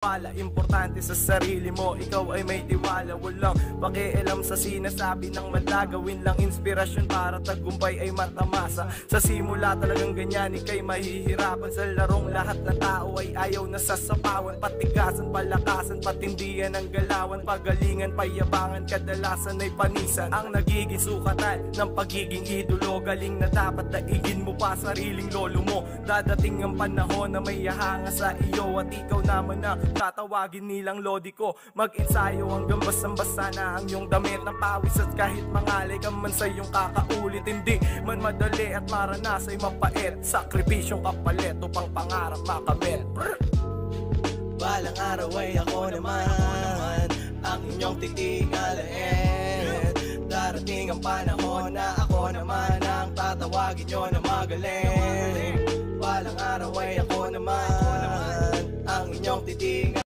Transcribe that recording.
Importante sa sarili mo, ikaw ay may tiwala. Walang pakialam sa sinasabi ng madla. Gawin lang inspirasyon para tagumpay ay matamasa. Sa simula talagang ganyan, ika'y mahihirapan. Sa larong lahat ng tao ay ayaw na sasapawan. Patigasan, palakasan, patindihan ang galawan. Pagalingan, payabangan, kadalasan ay panisan ang nagiging sukatan ng pagiging idolo. Galing na dapat daigin mo pa sariling lolo mo. Dadating ang panahon na may hahanga sa iyo, at ikaw naman na tatawagin nilang lodi ko. Mag-ensayo hanggang basang-basa na ang iyong damit ng pawis. At kahit mangalay ka man sa iyong kakaulit, hindi man madali at maranas ay mapait. Sakripisyong kapalit upang pangarap makamit. Balang araw ay ako naman ang inyong titingalain. Darating ang panahon na ako naman ang tatawagin nyo na magaling. Balang araw ay ako naman ang inyong titingal.